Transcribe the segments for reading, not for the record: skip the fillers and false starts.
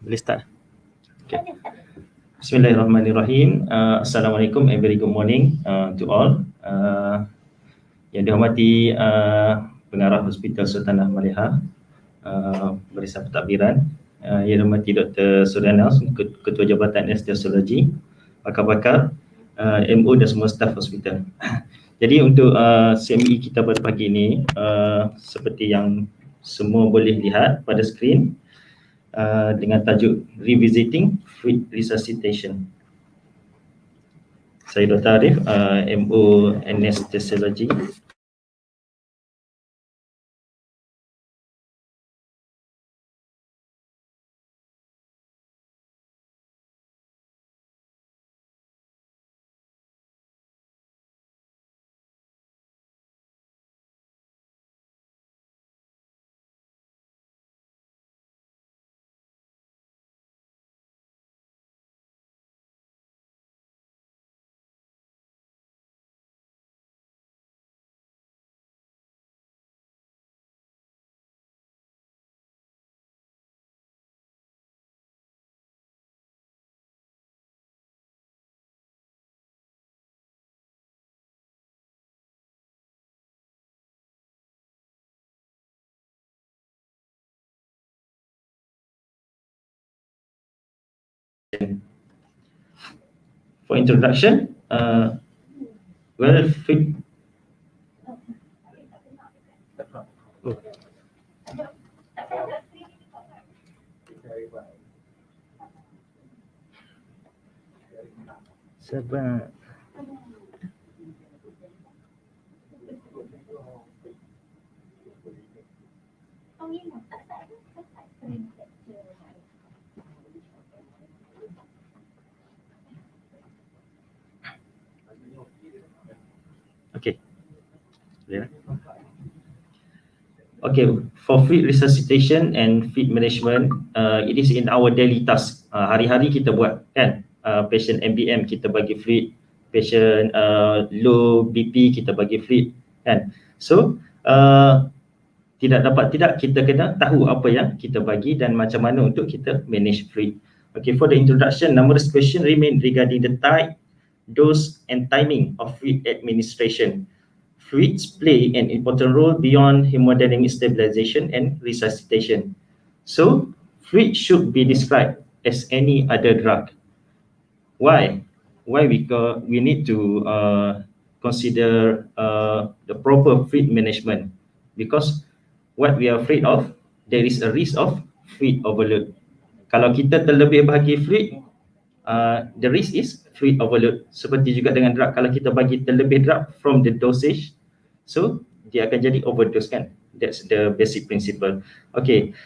Boleh start? Okay. Bismillahirrahmanirrahim. Assalamualaikum and very good morning to all. Yang dihormati Pengarah Hospital Sultanah Maliha, Barisan Pentadbiran, yang dihormati Dr. Suriana, Ketua Jabatan Anesthesia, pakar-pakar, MO dan semua staf hospital. Jadi untuk CME kita pada pagi ini, seperti yang semua boleh lihat pada skrin, dengan tajuk Revisiting Fluid Resuscitation. Saya Dr. Arif, MO Anesthesiology. For introduction, fit. Sabar. Okay. Okay, for feed resuscitation and feed management, it is in our daily task. Hari-hari kita buat kan. Patient MBM kita bagi fluid, patient low BP kita bagi fluid kan. So tidak kita kena tahu apa yang kita bagi dan macam mana untuk kita manage fluid. Okay, for the introduction, numerous question remain regarding the type, dose and timing of fluid administration. Fluids play an important role beyond hemodynamic stabilization and resuscitation. So, fluid should be described as any other drug. Why? Because we need to consider the proper fluid management, because what we are afraid of, there is a risk of fluid overload. Kalau kita terlebih bagi fluid, the risk is fluid overload. Seperti juga dengan drug, kalau kita bagi terlebih drug from the dosage, so dia akan jadi overdose kan. That's the basic principle. Okay.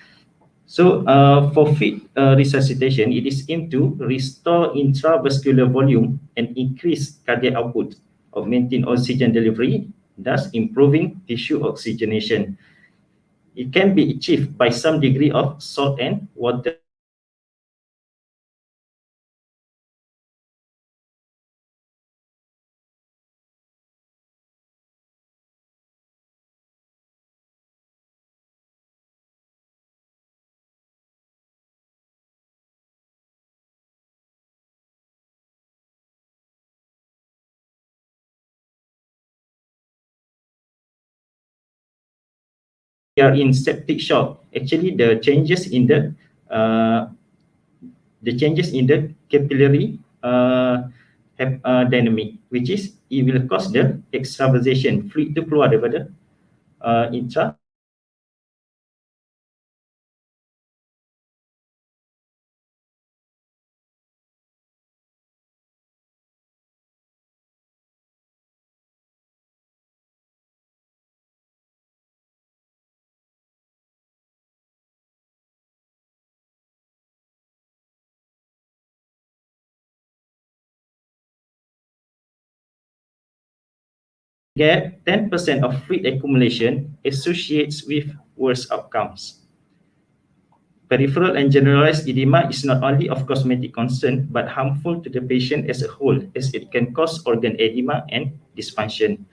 So for fluid resuscitation, it is aimed to restore intravascular volume and increase cardiac output of maintain oxygen delivery, thus improving tissue oxygenation. It can be achieved by some degree of salt and water. We are in septic shock. Actually, the changes in the capillary dynamic, which is it will cause the extravasation. Fluid itu keluar daripada intra. Get 10% of fluid accumulation associates with worse outcomes. Peripheral and generalized edema is not only of cosmetic concern but harmful to the patient as a whole, as it can cause organ edema and dysfunction.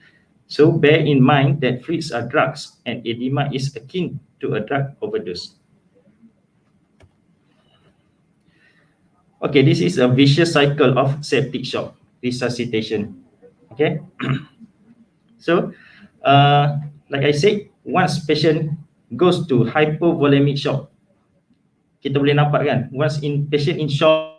So bear in mind that fluids are drugs and edema is akin to a drug overdose. Okay, this is a vicious cycle of septic shock resuscitation. Okay, so like I said, once patient goes to hypovolemic shock, kita boleh nampak kan, once patient in shock,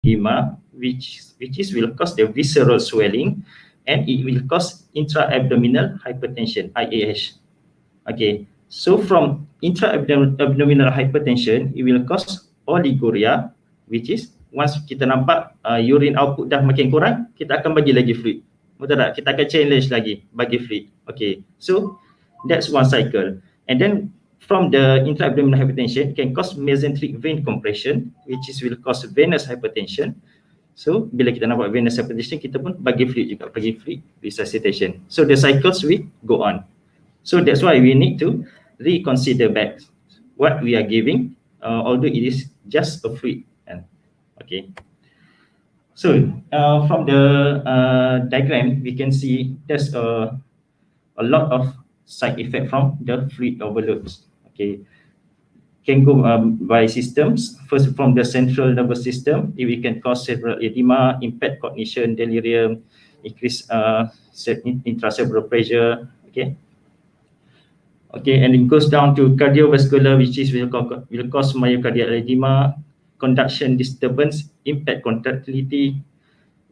edema, which will cause the visceral swelling, and it will cause intra-abdominal hypertension, IAH. Okay, so from intra-abdominal hypertension, it will cause oliguria, which is once kita nampak urine output dah makin kurang, kita akan bagi lagi fluid. Betul tak? Kita akan challenge lagi, bagi fluid. Okay, so that's one cycle. And then from the intra-abdominal hypertension, it can cause mesenteric vein compression, which will cause venous hypertension. So bila kita nampak venous hypertension, kita pun bagi fluid juga, bagi fluid resuscitation. So the cycles will go on. So that's why we need to reconsider back what we are giving, although it is just a fluid. Okay. So from the diagram, we can see there's a lot of side effect from the fluid overloads. Okay, can go by systems. First, from the central nervous system, we can cause cerebral edema, impact cognition, delirium, increase intracerebral pressure. Okay. Okay, and it goes down to cardiovascular, which is will cause myocardial edema, conduction disturbance, impact contractility,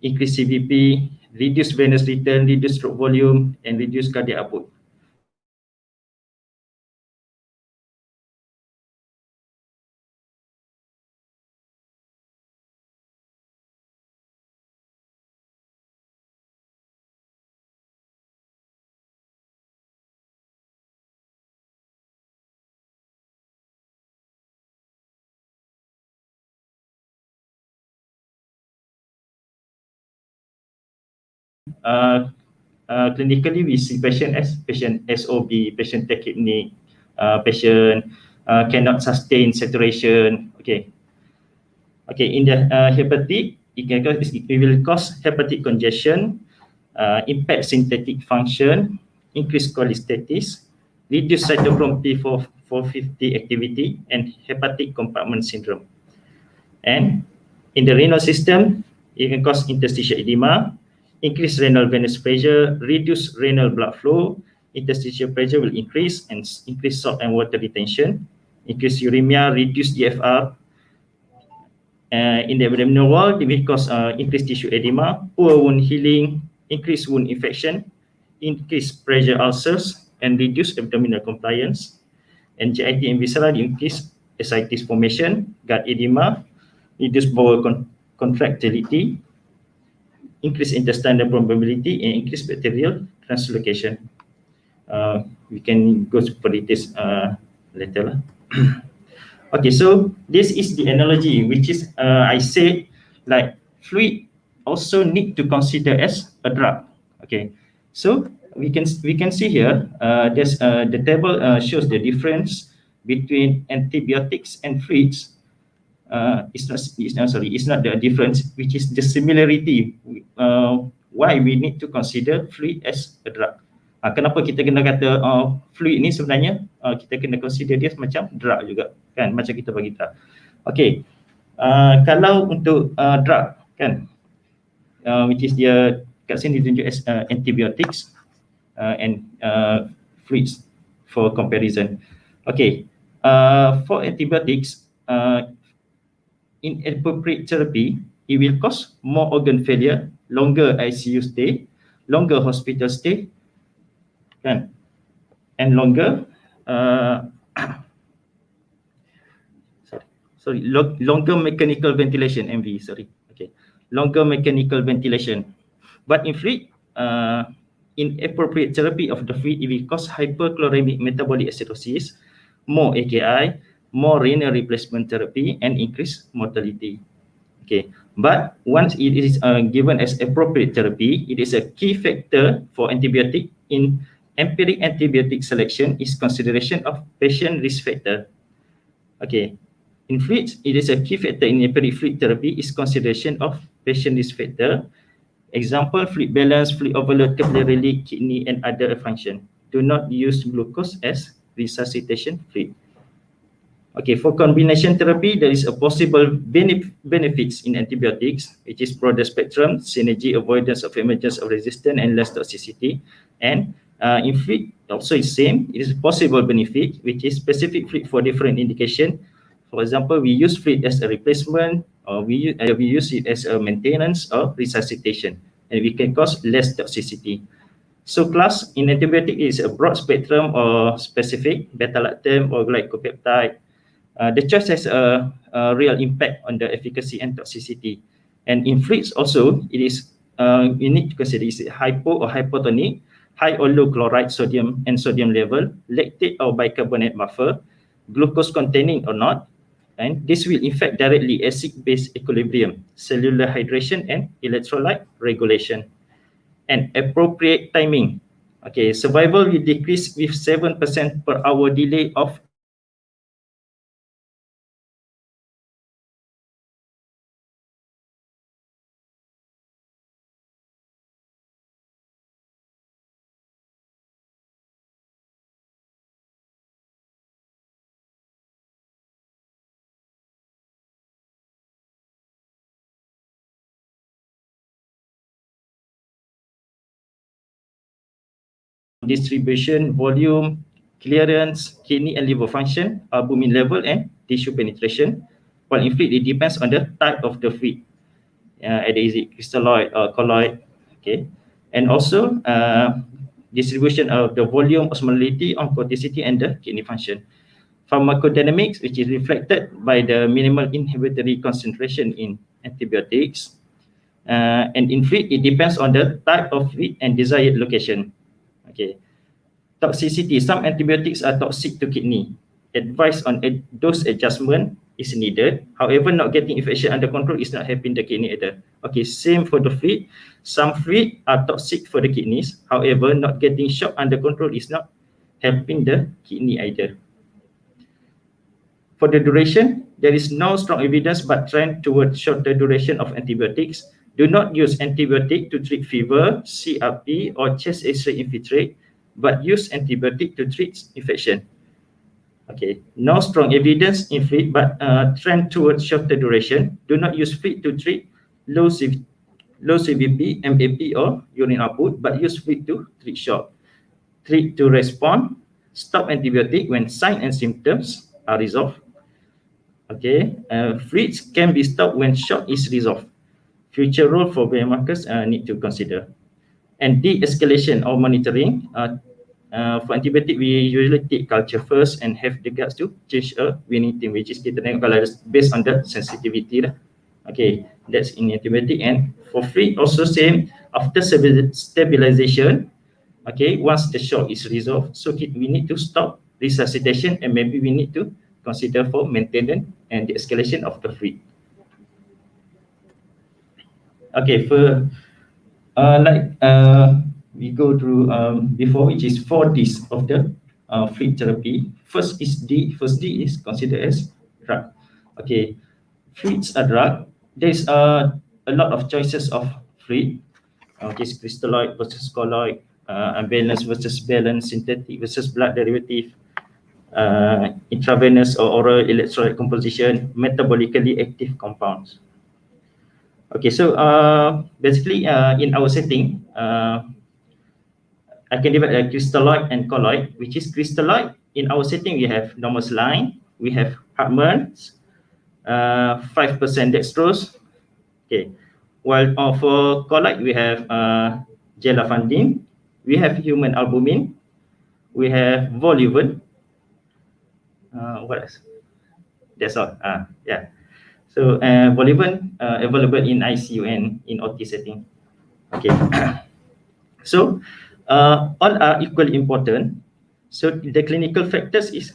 increase CVP, reduce venous return, reduce stroke volume, and reduce cardiac output. Clinically, we see patient as patient SOB, patient tachypneic, patient cannot sustain saturation. Okay. Okay, in the hepatic, it will cause hepatic congestion, impact synthetic function, increase cholestasis, reduce cytochrome P450 activity, and hepatic compartment syndrome. And in the renal system, it can cause interstitial edema, increase renal venous pressure, reduce renal blood flow, interstitial pressure will increase and increase salt and water retention, increase uremia, reduce GFR. In the abdominal wall, it will cause increased tissue edema, poor wound healing, increased wound infection, increased pressure ulcers, and reduce abdominal compliance. And GIT and visceral increase ascites formation, gut edema, reduce bowel contractility, increase intestinal permeability, and increase bacterial translocation. We can go for this later. Okay, so this is the analogy, which is I say like fluid also need to consider as a drug. Okay, so we can see here there's the table shows the difference between antibiotics and fluids. It's not the difference, which is the similarity. Why we need to consider fluid as a drug. Kenapa kita kena kata fluid ni sebenarnya kita kena consider dia macam drug juga kan, macam kita bagi drug. Okay, kalau untuk drug kan, which is dia kat sini ditunjuk as antibiotics and fluids for comparison. Okay, for antibiotics, inappropriate therapy, it will cause more organ failure, longer ICU stay, longer hospital stay, kan, and longer longer mechanical ventilation, MV, okay, longer mechanical ventilation. But in fluid, inappropriate therapy of the fluid, it will cause hyperchloremic metabolic acidosis, more AKI, more renal replacement therapy, and increased mortality. Okay, but once it is given as appropriate therapy, it is a key factor for antibiotic in empiric antibiotic selection is consideration of patient risk factor. Okay, in fluids, it is a key factor in empiric fluid therapy is consideration of patient risk factor. Example, fluid balance, fluid overload, capillary leak, kidney, and other function. Do not use glucose as resuscitation fluid. Okay, for combination therapy, there is a possible benefits in antibiotics, which is broader spectrum, synergy, avoidance of emergence of resistance, and less toxicity. And in fluid, also is same. It is a possible benefit, which is specific fluid for different indication. For example, we use fluid as a replacement, or we use it as a maintenance or resuscitation, and we can cause less toxicity. So class in antibiotic is a broad spectrum or specific, beta-lactam or glycopeptide. The choice has a real impact on the efficacy and toxicity. And in fluids also, it is you need to consider is it hypo or hypotonic, high or low chloride sodium and sodium level, lactate or bicarbonate buffer, glucose containing or not. And this will affect directly acid-base equilibrium, cellular hydration and electrolyte regulation. And appropriate timing. Okay, survival will decrease with 7% per hour delay of distribution, volume, clearance, kidney and liver function, albumin level, and tissue penetration. While in fluid, it depends on the type of the fluid. Either is it crystalloid or colloid, okay? And also distribution of the volume, osmolality, oncoticity, and the kidney function. Pharmacodynamics, which is reflected by the minimal inhibitory concentration in antibiotics. And in fluid, it depends on the type of fluid and desired location. Okay. Toxicity. Some antibiotics are toxic to kidney. Advice on a dose adjustment is needed. However, not getting infection under control is not helping the kidney either. Okay, same for the fluid. Some fluid are toxic for the kidneys. However, not getting shock under control is not helping the kidney either. For the duration, there is no strong evidence but trend towards shorter duration of antibiotics. Do not use antibiotic to treat fever, CRP, or chest X-ray infiltrate, but use antibiotic to treat infection. Okay, no strong evidence in fluid, but trend towards shorter duration. Do not use fluid to treat low CVP, MAP, or urine output, but use fluid to treat shock. Treat to respond. Stop antibiotic when signs and symptoms are resolved. Okay, fluids can be stopped when shock is resolved. Future role for biomarkers need to consider. And de-escalation or monitoring. For antibiotic, we usually take culture first and have the guts to change a winning team, which is kita tengok kalau based on the sensitivity lah. Okay, that's in antibiotic. And for fluid also same, after stabilization, okay, once the shock is resolved, so we need to stop resuscitation and maybe we need to consider for maintenance and the escalation of the fluid. Okay, for we go through before, which is 4 Ds of the fluid therapy. First is D. First D is considered as drug. Okay, fluids are drug. There's a lot of choices of fluid. Okay, crystalloid versus colloid, unbalanced versus balanced, synthetic versus blood derivative, intravenous or oral electrolyte composition, metabolically active compounds. Okay, so basically in our setting, I can divide crystalloid and colloid, which is crystalloid. In our setting, we have normal saline, we have Hartmann's, 5% dextrose. Okay, while for colloid, we have gelafandine, we have human albumin, we have voluven. What else? That's all. Yeah. So voluven available in ICU and in OT setting. Okay. So all are equally important. So the clinical factors is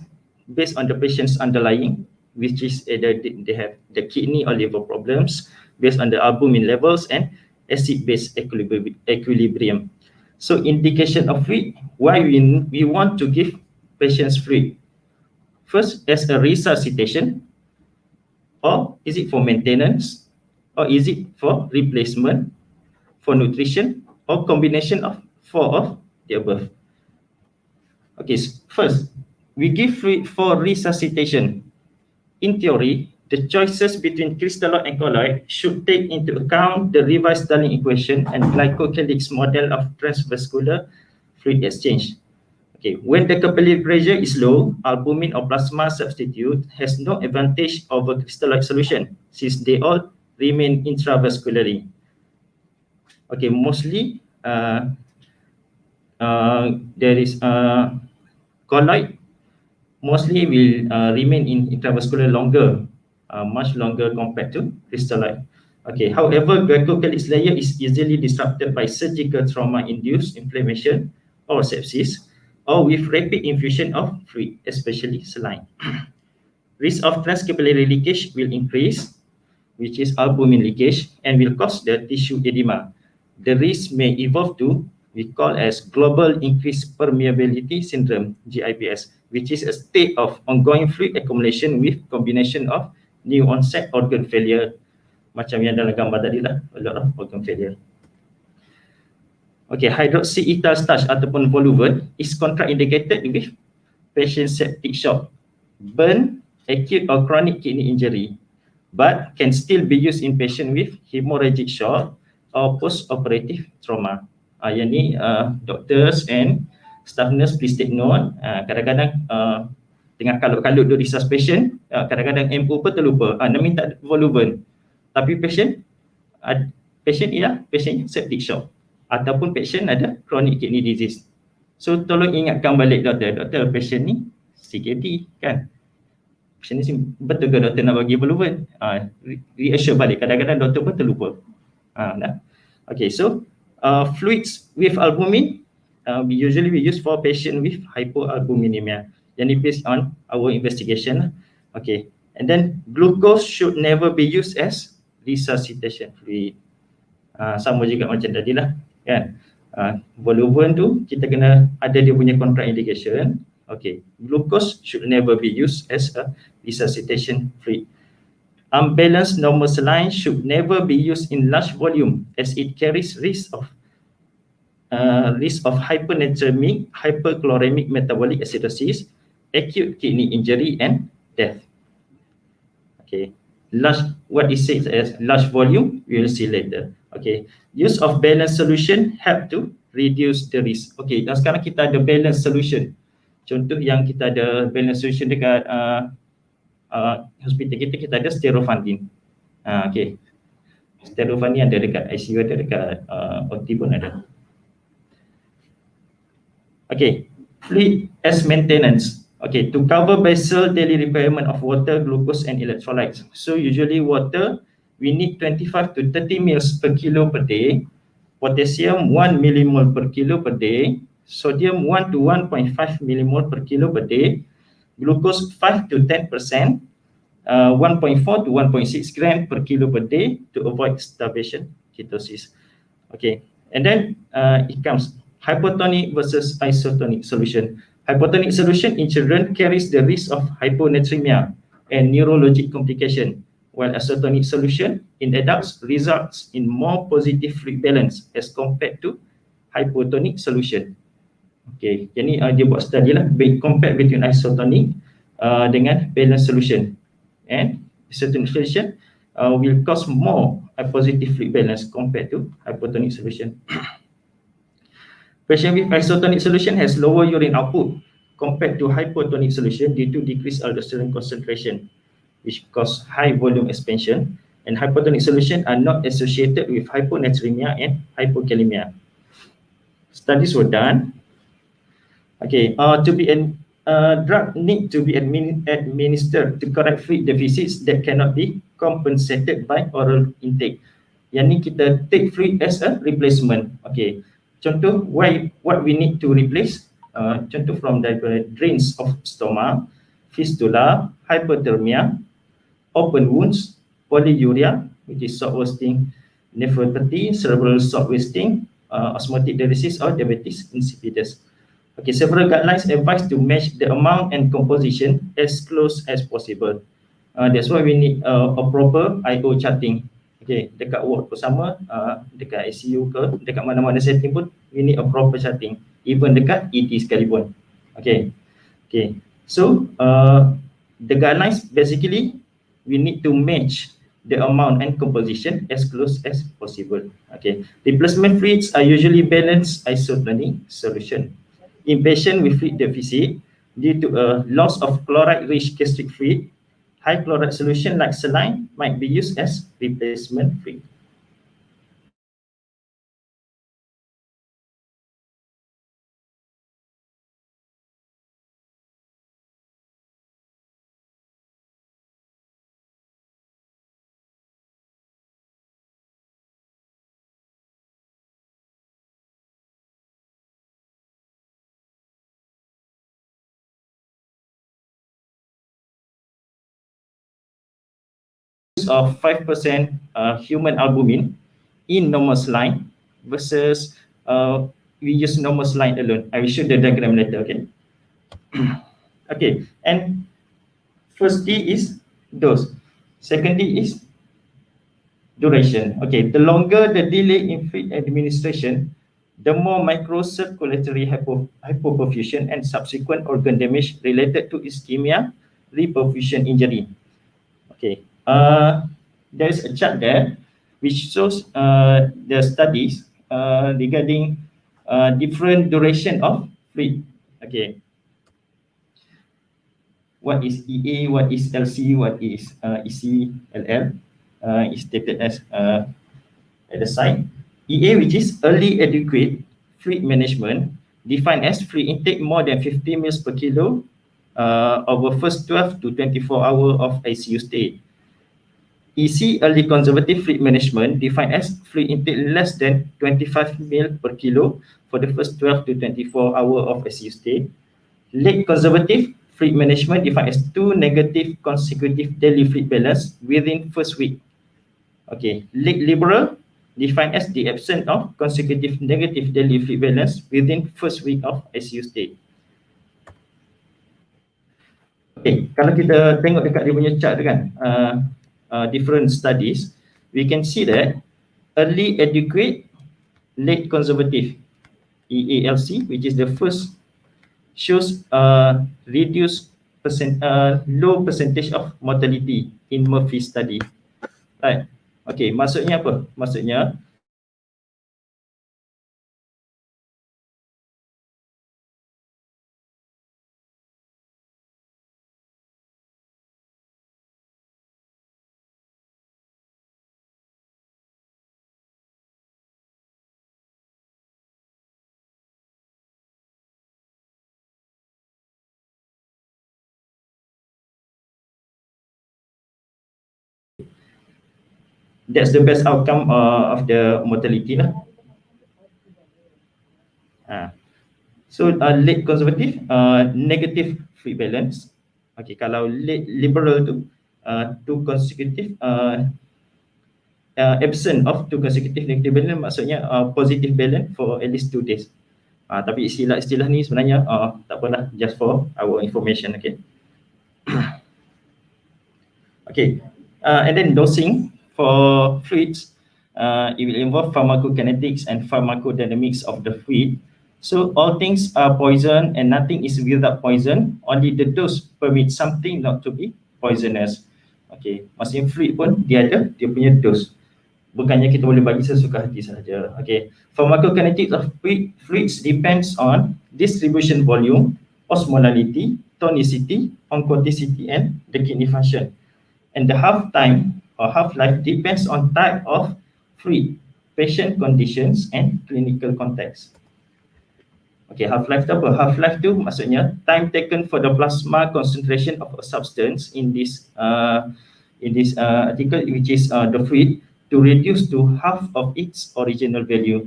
based on the patient's underlying which is either they have the kidney or liver problems based on the albumin levels and acid-base equilibrium. So indication of fluid, why we want to give patients fluid. First, as a resuscitation, or is it for maintenance, or is it for replacement, for nutrition, or combination of four of the above. Okay, first, we give fluid for resuscitation. In theory, the choices between crystalloid and colloid should take into account the revised Darling equation and glycocalyx model of transvascular fluid exchange. Okay, when the capillary pressure is low, albumin or plasma substitute has no advantage over crystalloid solution since they all remain intravascularly. Okay, mostly there is colloid mostly will remain in intravascular longer, much longer compared to crystalloid. Okay, however, glycocalyx layer is easily disrupted by surgical trauma-induced inflammation or sepsis, or with rapid infusion of fluid, especially saline. Risk of transcapillary leakage will increase, which is albumin leakage, and will cause the tissue edema. The risk may evolve to we call as global increased permeability syndrome, GIPS, which is a state of ongoing fluid accumulation with combination of new onset organ failure, macam yang dalam gambar tadi lah, a lot of organ failure. Okay, hydroxyethyl starch ataupun voluven is contraindicated with patient septic shock, burn, acute or chronic kidney injury, but can still be used in patient with hemorrhagic shock or post-operative trauma. Yang ni doctors and staff nurse please take note. Kadang-kadang tengah kalut-kalut do resuscitation, kadang-kadang MO pun terlupa, nak minta voluven, tapi patient ialah patient septic shock ataupun patient ada chronic kidney disease. So tolong ingatkan balik doktor patient ni CKD kan. Patient ni betul ke doktor nak bagi voluven? Reassure balik, kadang-kadang doktor pun terlupa. Okay, so fluids with albumin we usually use for patient with hypoalbuminemia. Yang ni based on our investigation. Okay, and then glucose should never be used as resuscitation fluid. Sama juga macam tadi lah kan. Voluven tu kita kena ada dia punya contraindication. Okay, glucose should never be used as a resuscitation fluid. Unbalanced normal saline should never be used in large volume as it carries risk of hypernatremic, hyperchloremic metabolic acidosis, acute kidney injury and death. Okay, what is said as large volume we will see later. Okay, use of balanced solution help to reduce the risk. Okay, dan sekarang kita ada balanced solution. Contoh yang kita ada balanced solution dekat hospital kita ada sterofundin. Okay, sterofundin ada dekat ICU, ada dekat OT pun ada. Okay, fluid as maintenance. Okay, to cover basal daily requirement of water, glucose and electrolytes. So usually water we need 25 to 30 mils per kilo per day, potassium 1 millimole per kilo per day, sodium 1 to 1.5 millimole per kilo per day, glucose 5 to 10%, 1.4 to 1.6 gram per kilo per day to avoid starvation, ketosis. Okay, and then it comes hypotonic versus isotonic solution. Hypotonic solution in children carries the risk of hyponatremia and neurologic complication, while isotonic solution in adults results in more positive fluid balance as compared to hypotonic solution. Okay, jadi dia buat study lah, compare between isotonic dengan balanced solution, and isotonic solution will cause more positive fluid balance compared to hypotonic solution. Patient with isotonic solution has lower urine output compared to hypotonic solution due to decreased aldosterone concentration, which cause high volume expansion, and hypotonic solution are not associated with hyponatremia and hypokalemia. Studies were done. Okay, drug need to be administered to correct fluid deficits that cannot be compensated by oral intake. Yang ni kita take fluid as a replacement. Okay, contoh what we need to replace, contoh from the drains of stoma, fistula, hyperthermia, open wounds, polyuria, which is salt wasting, nephropathy, cerebral salt wasting, osmotic diuresis, or diabetes insipidus. Okay, several guidelines advise to match the amount and composition as close as possible. That's why we need a proper IO charting. Okay, dekat ward pun sama, dekat ICU ke, dekat mana-mana setting pun, we need a proper charting. Even dekat ED sekalipun. Okay, okay. So, the guidelines basically, we need to match the amount and composition as close as possible. Okay, replacement fluids are usually balanced isotonic solution. In patient with fluid deficit, due to a loss of chloride-rich gastric fluid, high chloride solution like saline might be used as replacement fluid. Of 5% human albumin in normal saline versus we use normal saline alone. I will show the diagram later, okay? Okay, and first D is dose. Second D is duration. Okay, the longer the delay in fluid administration, the more microcirculatory hypoperfusion and subsequent organ damage related to ischemia, reperfusion injury. Okay, there is a chart there which shows the studies regarding different duration of fluid. Okay, what is EA, what is LC, what is ECLL is stated as at the side. EA, which is early adequate fluid management, defined as fluid intake more than 50 ml per kilo over first 12 to 24 hours of ICU stay. EC, early conservative fluid management, defined as fluid intake less than 25 ml per kilo for the first 12 to 24 hours of ICU stay. Late conservative fluid management, defined as 2 negative consecutive daily fluid balance within first week. Okay, late liberal, defined as the absence of consecutive negative daily fluid balance within first week of ICU stay. Okay, kalau kita tengok dekat dia punya chart tu kan, different studies, we can see that early adequate, late conservative, EALC, which is the first, shows reduced low percentage of mortality in Murphy study. Right. Okay, maksudnya apa? Maksudnya that's the best outcome of the mortality lah. So late conservative, negative fluid balance. Okay, kalau late liberal tu two consecutive absent of two consecutive negative balance, maksudnya positive balance for at least 2 days. Tapi istilah ni sebenarnya tak apalah, just for our information. Okay. Okay, and then dosing for fluids, it will involve pharmacokinetics and pharmacodynamics of the fluid. So all things are poison and nothing is without poison. Only the dose permits something not to be poisonous. Okay, maksudnya fluid pun dia ada dia punya dose. Bukannya kita boleh bagi sesuka hati sahaja. Okay, pharmacokinetics of fluids depends on distribution volume, osmolality, tonicity, oncoticity, and the kidney function. And the half-time or half-life depends on type of fluid, patient conditions, and clinical context. Okay, half-life tu apa? Half-life tu maksudnya time taken for the plasma concentration of a substance in this article, which is the fluid, to reduce to half of its original value.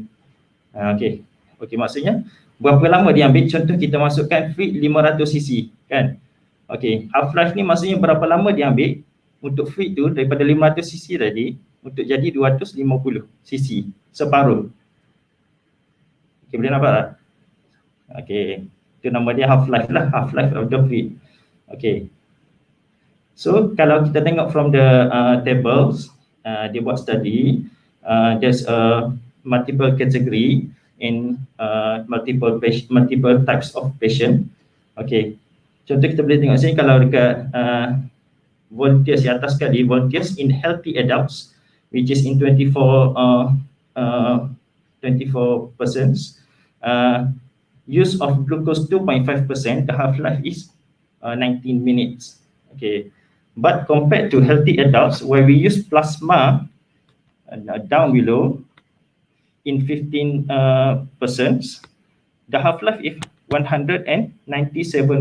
Okay, maksudnya berapa lama diambil? Contoh kita masukkan fluid 500 cc kan? Okay, half-life ni maksudnya berapa lama diambil untuk fluid tu daripada 500 cc tadi untuk jadi 250 cc, separuh. Okay, boleh nampak tak? Okay, itu nama dia half life lah, half life of the fluid. Okay, so kalau kita tengok from the tables, dia buat study, there's a multiple category in multiple types of patient. Okay, contoh kita boleh tengok sini kalau dekat volunteers di atas sekali, volunteers in healthy adults, which is in 24 persons, use of glucose 2.5%, the half-life is 19 minutes. Okay, but compared to healthy adults where we use plasma down below in 15 persons, the half-life is 197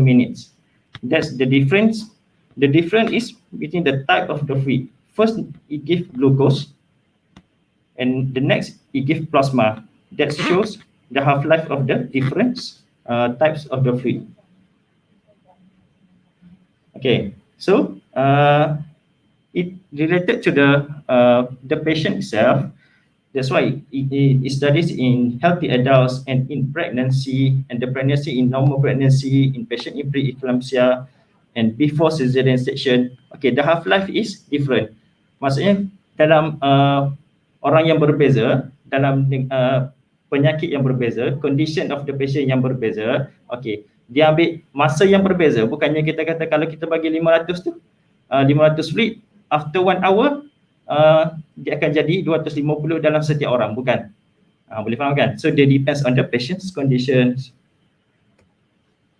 minutes. That's the difference. The difference is between the type of the fluid. First, it gives glucose, and the next, it gives plasma. That shows the half-life of the different types of the fluid. Okay, so it related to the patient itself. That's why it studies in healthy adults and in pregnancy, and the pregnancy in normal pregnancy, in patient in pre-eclampsia, and before cesarean section. Okay, the half-life is different. Maksudnya dalam orang yang berbeza, dalam penyakit yang berbeza, condition of the patient yang berbeza, okay, dia ambil masa yang berbeza. Bukannya kita kata kalau kita bagi 500 tu, 500 fluid, after 1 hour, dia akan jadi 250 dalam setiap orang, bukan? Boleh faham kan? So, they depends on the patient's conditions.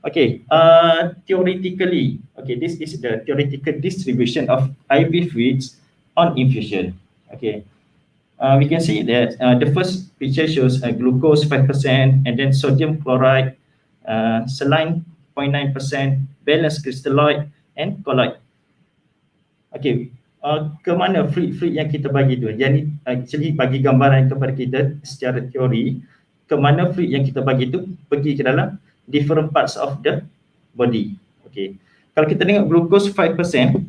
Okay, theoretically, okay, this is the theoretical distribution of IV fluids on infusion. Okay, we can see that the first picture shows glucose 5% and then sodium chloride, saline 0.9%, balanced crystalloid and colloid. Okay, ke mana fluid yang kita bagi tu? Jadi actually bagi gambaran kepada kita secara teori, ke mana fluid yang kita bagi tu pergi ke dalam different parts of the body. Okay, kalau kita tengok glucose 5%,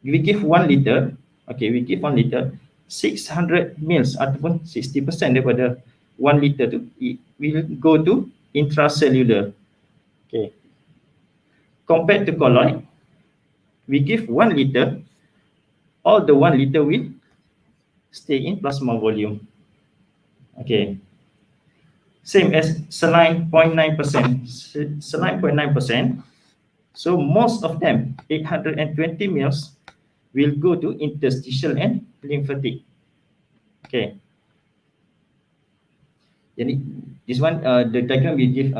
we give 1 liter. Okay, we give 1 liter, 600 mils ataupun 60% daripada 1 liter tu it will go to intracellular. Okay, compared to colloid, we give 1 liter, all the 1 liter will stay in plasma volume. Okay, same as saline 0.9%. Saline 0.9%. So most of them, 820 mils, will go to interstitial and lymphatic. Okay. Jadi this one, the diagram will give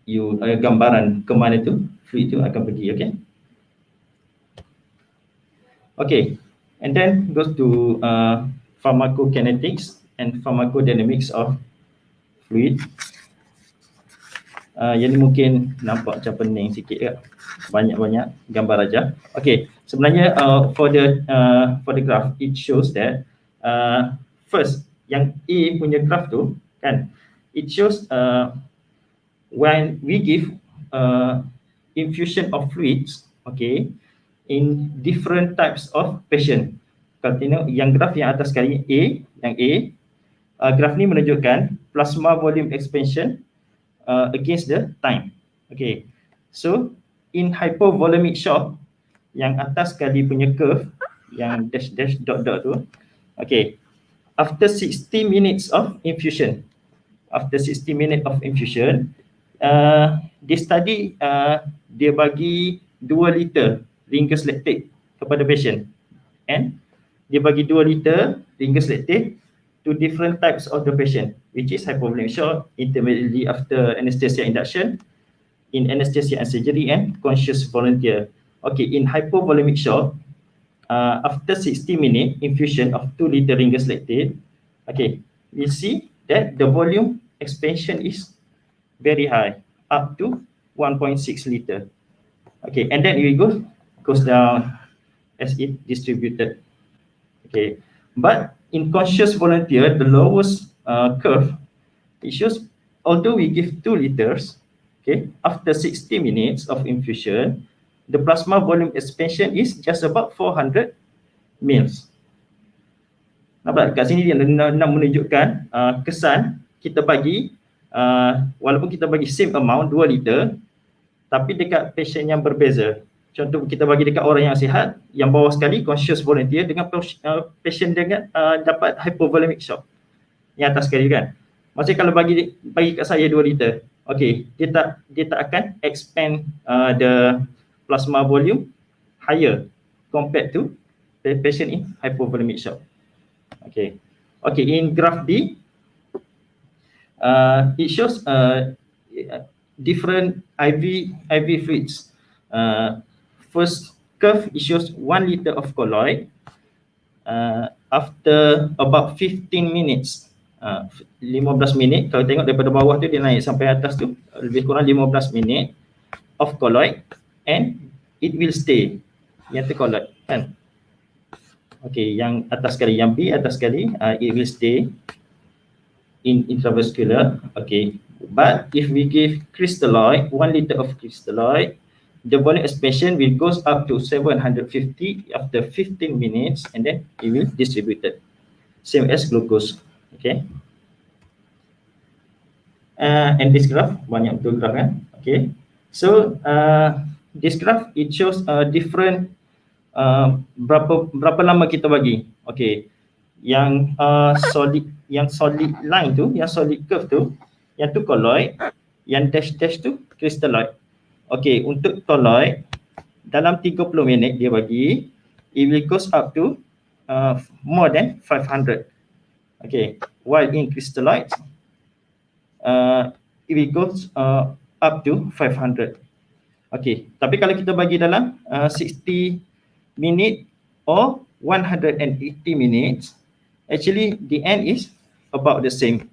you gambaran ke mana tu fluid tu akan pergi. Okay. Okay, and then goes to pharmacokinetics and pharmacodynamics of fluid. Yang ni mungkin nampak macam pening sikit ke, banyak-banyak gambar aja. Okay, sebenarnya for the graph, it shows that first yang A punya graph tu kan, it shows when we give infusion of fluids, okay, in different types of patient. Kalau tengok yang graf yang atas sekali yang A, graf ni menunjukkan plasma volume expansion against the time. Okay, so in hypovolemic shock, yang atas sekali punya curve, yang dash dot tu, okay, after 60 minutes of infusion, dia study, dia bagi 2 liter ringus lactate kepada patient, and dia bagi 2 liter ringus lactate to different types of the patient, which is hypovolemic shock, intermittently after anesthesia induction, in anesthesia and surgery, and conscious volunteer. Okay, in hypovolemic shock, after 60 minute infusion of 2 liter ringus lactate, okay, we see that the volume expansion is very high, up to 1.6 liter. Okay, and then it goes down as it distributed. Okay, but in conscious volunteer, the lowest curve, it shows although we give 2 liters, okay, after 60 minutes of infusion, the plasma volume expansion is just about 400 mils. Nampak kat sini dia nak menunjukkan kesan kita bagi walaupun kita bagi same amount 2 liter, tapi dekat patient yang berbeza. Contoh kita bagi dekat orang yang sihat, yang bawah sekali conscious volunteer, dengan patient dengan dapat hypovolemic shock yang atas sekali kan. Maksudnya kalau bagi kat saya 2 liter, okay, dia tak akan expand the plasma volume higher compared to the patient in hypovolemic shock. Okay, in graph B, it shows different IV fluids. First curve, it shows 1 liter of colloid after about 15 minutes. 15 minit, kalau tengok daripada bawah tu dia naik sampai atas tu lebih kurang 15 minit of colloid, and it will stay, yang tu colloid kan. Okay, yang atas sekali, yang B atas sekali, it will stay in intravascular. Okay, but if we give crystalloid, 1 liter of crystalloid, the volume expansion will goes up to 750 after 15 minutes, and then it will distributed, same as glucose. Okay, and this graph, banyak betul graph kan. Okay, so this graph, it shows different berapa lama kita bagi. Okay, yang solid line tu, yang solid curve tu, yang tu colloid, yang dash tu crystalloid. Okay, untuk colloid dalam 30 minit dia bagi, it will goes up to more than 500. Okay, while in crystalloid it will goes up to 500. Okay, tapi kalau kita bagi dalam 60 minit or 180 minutes, actually the end is about the same.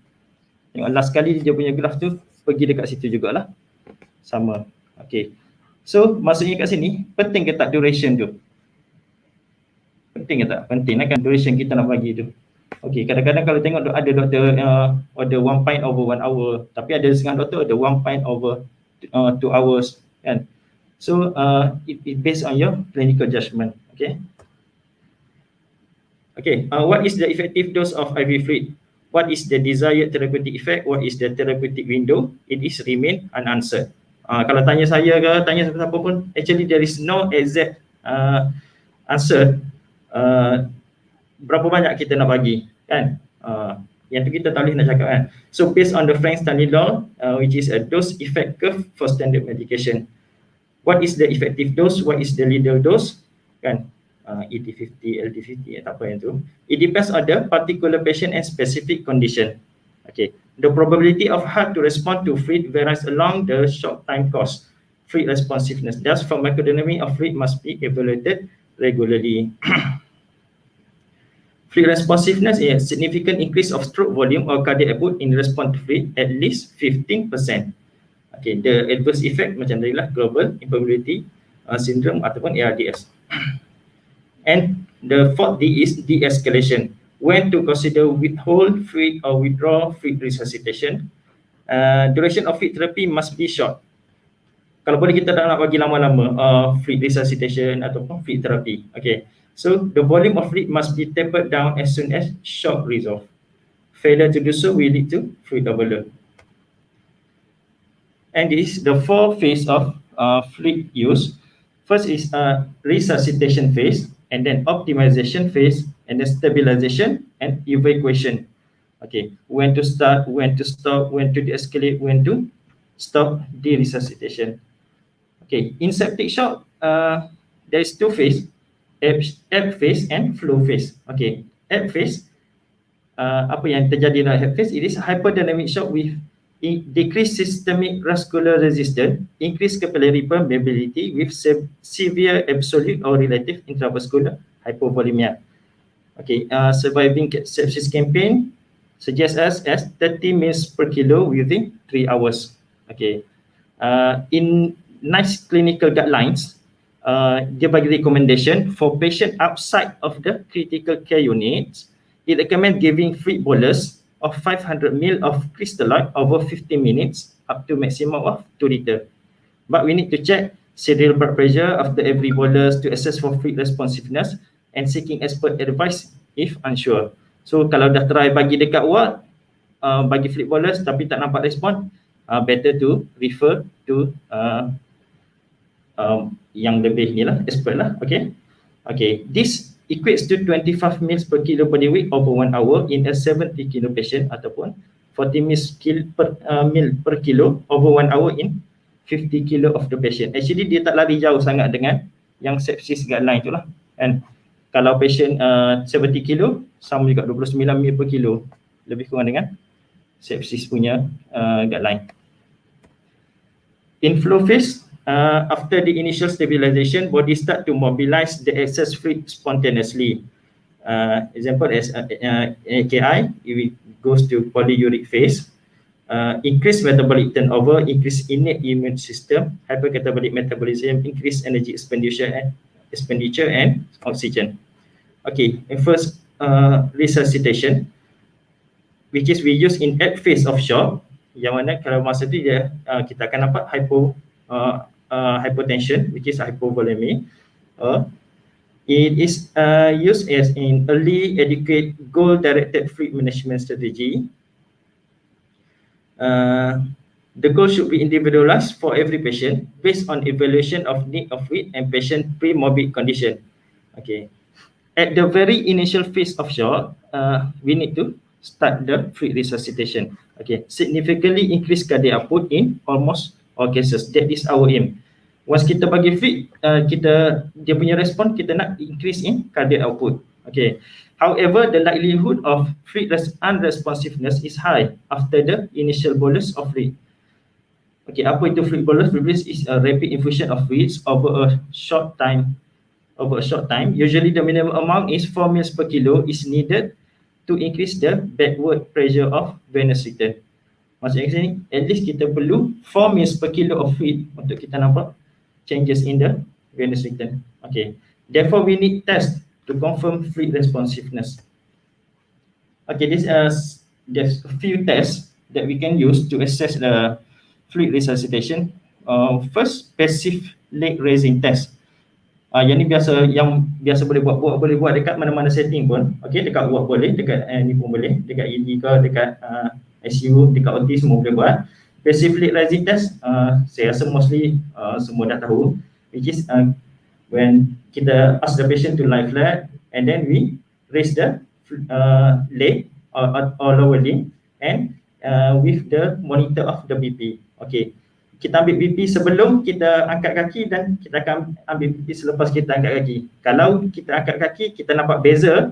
Tengok last kali dia punya graph tu pergi dekat situ jugalah, sama. Okay, so maksudnya kat sini penting ke tak duration tu? Penting ke tak? Penting lah kan duration kita nak bagi tu. Okay, kadang-kadang kalau tengok ada doktor ada 1 pint over 1 hour, tapi ada setengah doktor ada 1 pint over 2 hours kan. So it based on your clinical judgment. Okay. Okay, what is the effective dose of IV fluid? What is the desired therapeutic effect? What is the therapeutic window? It is remain unanswered. Kalau tanya saya ke, tanya siapa pun, actually there is no exact answer berapa banyak kita nak bagi kan. Yang tu kita tak boleh nak cakap kan. So based on the Frank-Stanley law, which is a dose effect curve for standard medication, what is the effective dose, what is the lethal dose kan, ED50, LD50 atau apa yang tu, it depends on the particular patient and specific condition. Okay, the probability of heart to respond to fluid varies along the short time course. Fluid responsiveness, thus pharmacodynamics of fluid must be evaluated regularly. Fluid responsiveness is a significant increase of stroke volume or cardiac output in response to fluid, at least 15%. Okay, the adverse effect macam tadi lah, global immobility syndrome ataupun ARDS. And the fourth D is de-escalation. When to consider withhold fluid or withdraw fluid resuscitation. Duration of fluid therapy must be short. Kalau boleh kita tak nak bagi lama-lama fluid resuscitation ataupun fluid therapy. Okay, so the volume of fluid must be tapered down as soon as shock resolve. Failure to do so will lead to fluid overload. And this is the 4 phase of fluid use. First is resuscitation phase, and then optimization phase, and then stabilization and evacuation. Okay, when to start, when to stop, when to de-escalate, when to stop the resuscitation. Okay, in septic shock, there is 2 phase, ebb phase and flow phase. Okay, ebb phase, apa yang terjadi dalam ebb phase, it is hyperdynamic shock with decreased systemic vascular resistance, increased capillary permeability with severe absolute or relative intravascular hypovolemia. Okay, surviving sepsis campaign suggests us as 30 mils per kilo within 3 hours. Okay, in NICE clinical guidelines, dia bagi recommendation for patient outside of the critical care units, it recommend giving fluid bolus of 500 ml of crystalloid over 15 minutes up to maximum of 2 liter. But we need to check serial blood pressure after every bolus to assess for fluid responsiveness, and seeking expert advice if unsure. So kalau dah try bagi dekat ward, bagi fluid bolus tapi tak nampak respon, better to refer to yang lebih ni lah, expert lah. Okay, this equates to 25 mils per kilo per week over 1 hour in a 70 kilo patient, ataupun 40 mils mil per kilo over 1 hour in 50 kilo of the patient. Actually dia tak lari jauh sangat dengan yang sepsis guideline tu lah. And kalau patient 70 kilo, sama juga 29 mil per kilo, lebih kurang dengan sepsis punya guideline. In flow phase, after the initial stabilization, body start to mobilize the excess fluid spontaneously. Example as AKI, it goes to polyuric phase. Increased metabolic turnover, increased innate immune system, hypercatabolic metabolism, increased energy expenditure and oxygen. Okay, and first resuscitation, which is we use in at phase of shock, yang mana kalau masa tu dia kita akan nampak hypotension, which is hypovolemic. It is used as in early adequate goal-directed fluid management strategy. The goal should be individualized for every patient based on evaluation of need of fluid and patient pre-morbid condition. Okay, at the very initial phase of shock, we need to start the fluid resuscitation. Okay, significantly increase cardiac output in almost all cases. That is our aim. Once kita bagi fluid, dia punya respon, kita nak increase in cardiac output. Okay. However, the likelihood of fluid unresponsiveness is high after the initial bolus of fluid. Okay, apa itu fluid bolus? Fluid bolus is a rapid infusion of fluids over a short time. Usually the minimum amount is 4 mils per kilo is needed to increase the backward pressure of venous return. Maksudnya sini, at least kita perlu 4 mils per kilo of fluid untuk kita nampak changes in the venous return. Okay, therefore we need test to confirm fluid responsiveness. Okay, there's a few tests that we can use to assess the fluid resuscitation. First, passive leg raising test. Yang ni biasa boleh buat dekat mana-mana setting pun. Okay, dekat ward boleh, dekat ni pun boleh, dekat ED ke, dekat ICU, dekat OT semua boleh buat. Passive leg raising test, saya rasa mostly semua dah tahu, which is when kita ask the patient to lie flat and then we raise the leg or lower limb and with the monitor of the BP. Okay, kita ambil BP sebelum kita angkat kaki dan kita akan ambil BP selepas kita angkat kaki. Kalau kita angkat kaki, kita nampak beza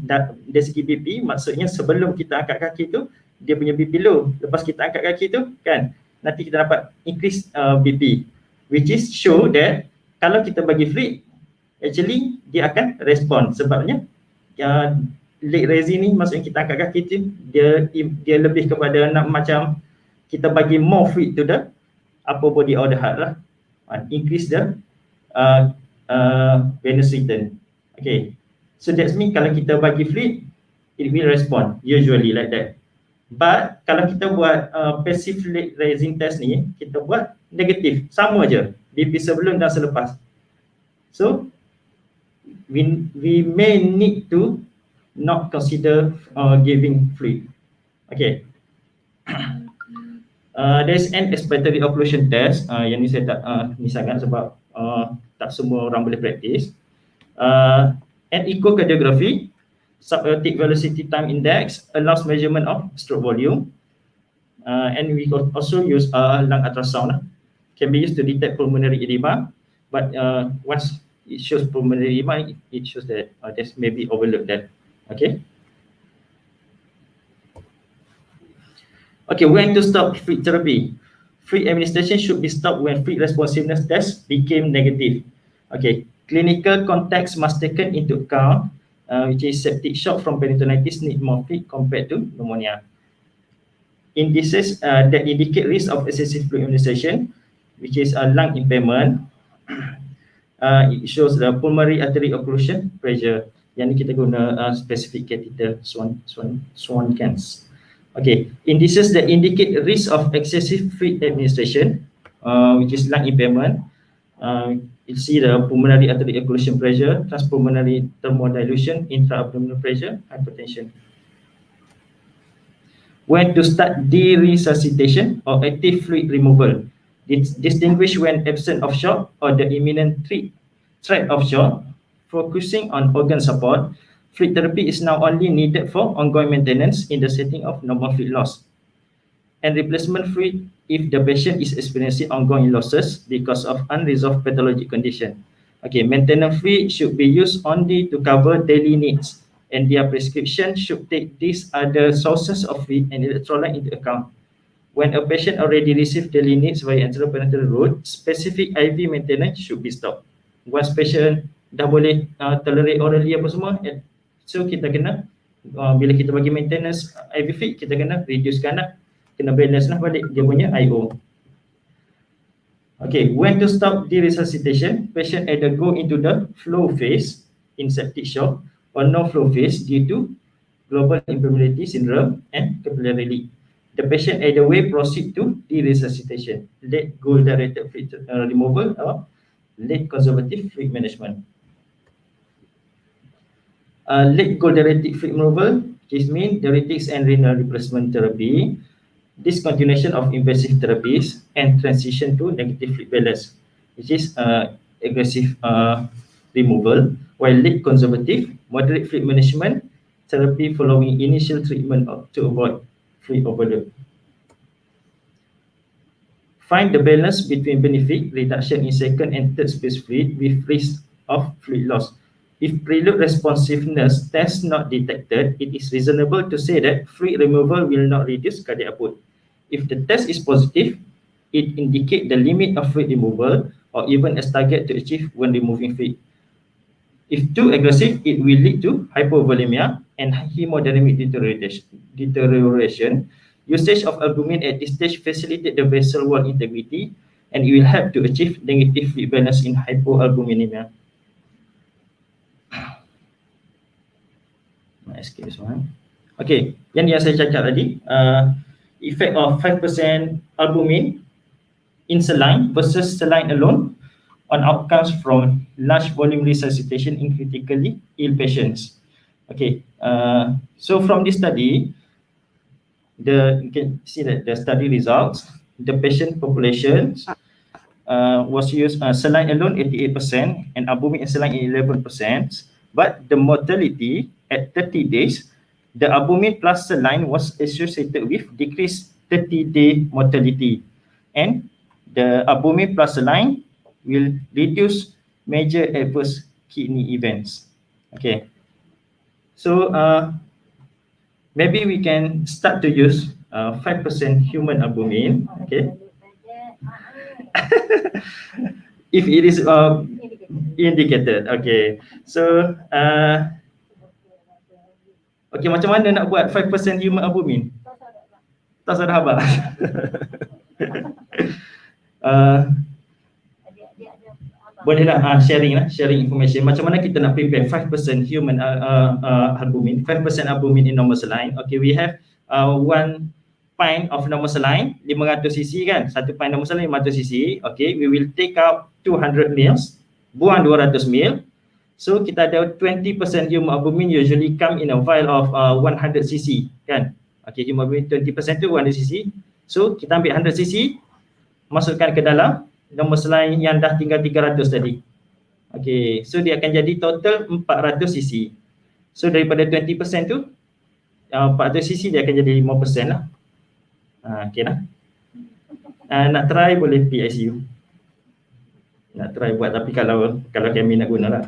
dari segi BP, maksudnya sebelum kita angkat kaki tu dia punya BP low, lepas kita angkat kaki tu kan nanti kita dapat increase BP, which is show that kalau kita bagi fluid actually dia akan respond. Sebabnya leg raising ni maksudnya kita angkat kaki tu dia lebih kepada nak macam kita bagi more fluid to the upper body or the heart lah, increase the venous return. Okay, so that's mean kalau kita bagi fluid it will respond usually like that. But kalau kita buat passive leg raising test ni, kita buat negatif, sama aja BP sebelum dan selepas. So we may need to not consider giving fluid. Okay. There's an expiratory occlusion test. Yang ni saya tak ni sangat sebab tak semua orang boleh praktis. An echocardiography, subaortic velocity time index allows measurement of stroke volume. And we also use lung ultrasound. Can be used to detect pulmonary edema, but once it shows pulmonary edema, it shows that there's maybe overlooked that. Okay. Okay, when to stop fluid therapy? Fluid administration should be stopped when fluid responsiveness test became negative. Okay, clinical context must taken into account, which is septic shock from peritonitis need more fluid compared to pneumonia. In cases that indicate risk of excessive fluid administration, which is a lung impairment, it shows the pulmonary artery occlusion pressure. Yang ni kita guna specific catheter Swan cans. Okay, indices that indicate risk of excessive fluid administration. which is lung impairment. You see the pulmonary artery occlusion pressure, transpulmonary thermodilution, intra-abdominal pressure, hypertension. When to start de-resuscitation or active fluid removal. Distinguish when absent of shock or the imminent threat of shock. Focusing on organ support, fluid therapy is now only needed for ongoing maintenance in the setting of normal fluid loss. And replacement fluid if the patient is experiencing ongoing losses because of unresolved pathologic condition. Okay, maintenance fluid should be used only to cover daily needs, and their prescription should take these other sources of fluid and electrolyte into account. When a patient already received daily needs via enteroparenteral route, specific IV maintenance should be stopped. Once patient dah boleh tolerate orally apa semua, so kita kena bila kita bagi maintenance IV fluid, kita kena reducekan lah, kena balance lah balik dia punya IO. Okay, when to stop de-resuscitation, patient either go into the flow phase in septic shock or no flow phase due to global impermeability syndrome and capillary leak. The patient either way proceed to de-resuscitation, late goal-directed fluid removal or late conservative fluid management. Late goal-directed fluid removal, which means diuretics and renal replacement therapy, discontinuation of invasive therapies, and transition to negative fluid balance, which is aggressive removal, while late conservative, moderate fluid management therapy following initial treatment to avoid fluid overload. Find the balance between benefit reduction in second and third space fluid with risk of fluid loss. If prelude responsiveness test not detected, it is reasonable to say that fluid removal will not reduce cardiac output. If the test is positive, it indicates the limit of fluid removal or even as target to achieve when removing fluid. If too aggressive, it will lead to hypovolemia and hemodynamic deterioration. Usage of albumin at this stage facilitates the vessel wall integrity, and it will help to achieve negative fluid balance in hypoalbuminemia. Skip this one. Okay, yang saya cakap tadi, effect of 5% albumin in saline versus saline alone on outcomes from large volume resuscitation in critically ill patients. Okay, so from this study, you can see that the study results, the patient population was used saline alone 88% and albumin and saline 11%, but the mortality at 30 days, the albumin plus saline was associated with decreased 30-day mortality, and the albumin plus saline will reduce major adverse kidney events. Okay, so maybe we can start to use 5% human albumin. Okay, if it is indicated. Okay, so okay, macam mana nak buat 5% human albumin? Tak sadar abang. Bolehlah sharing information. Macam mana kita nak prepare 5% human albumin, 5% albumin in normal saline. Okay, we have 1 pint of normal saline, 500 cc kan? 1 pint normal saline 500 cc. Okay, we will take out 200 ml, buang 200 ml. So kita ada 20% human albumin usually come in a vial of 100 cc kan? Okay, human albumin 20% tu 100 cc. So kita ambil 100 cc, masukkan ke dalam normal saline yang dah tinggal 300 tadi. Okay, so dia akan jadi total 400 cc. So daripada 20% tu 400 cc dia akan jadi 5% lah. Okay lah. Nak try boleh PICU. Nak try buat, tapi kalau kami nak guna lah.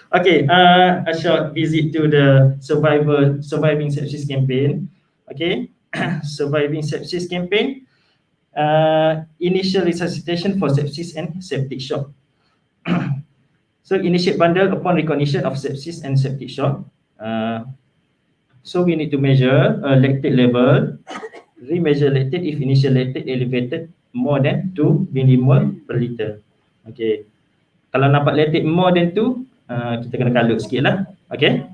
Okay, a short visit to the surviving sepsis campaign. Okay, surviving sepsis campaign. Initial resuscitation for sepsis and septic shock. So initiate bundle upon recognition of sepsis and septic shock. So we need to measure lactate level, remeasure lactate if initial lactate elevated more than 2 millimole per liter. Okay, kalau nampak lactate more than 2, kita kena kalut sikit lah. Okay,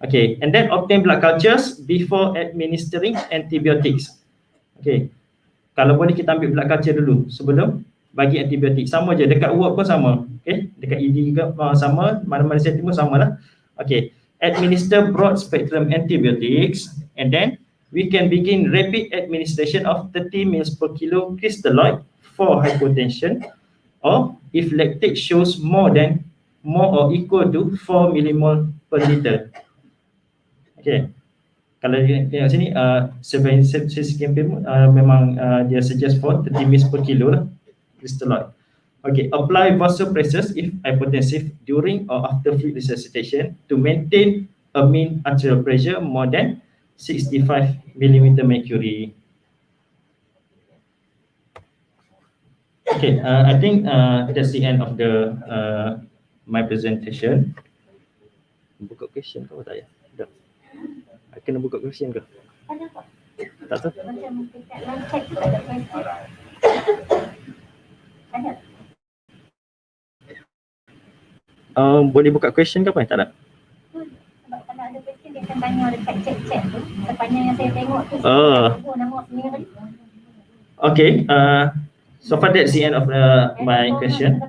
okay, and then obtain blood cultures before administering antibiotics. Okay, Kalau boleh kita ambil blood culture dulu sebelum bagi antibiotik. Sama je, dekat ward pun sama. Okay, dekat ED ke sama, mana-mana setting pun sama lah. Okay, administer broad spectrum antibiotics and then we can begin rapid administration of 30 ml per kilo crystalloid for hypotension, or if lactate shows more or equal to 4 millimole per liter. Okay, kalau tengok sini surveillance campaign memang dia suggest for 30 ml per kilo lah crystalloid. Okay, apply vasopressors if hypotensive during or after fluid resuscitation to maintain a mean arterial pressure more than 65 millimeter mercury. Okay, I think that's the end of the my presentation. Buka question ke apa tak ya? Dah. Kena buka question ke? Ada tak? Tak tahu. Macam dekat live chat tu tak ada question. Ada? Boleh buka question ke apa? Tak ada. Sebab kalau ada question dia akan tanya dekat chat tu. Sepanjang yang saya tengok tu. Nama sendiri. Okay, so far that's the end of my question.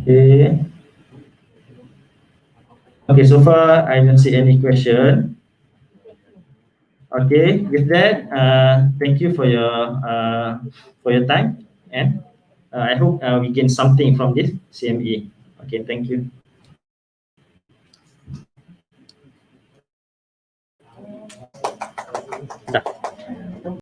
Okay. Okay, so far I don't see any question. Okay, with that, thank you for your time, and I hope we gain something from this CME. Okay, thank you. Dah.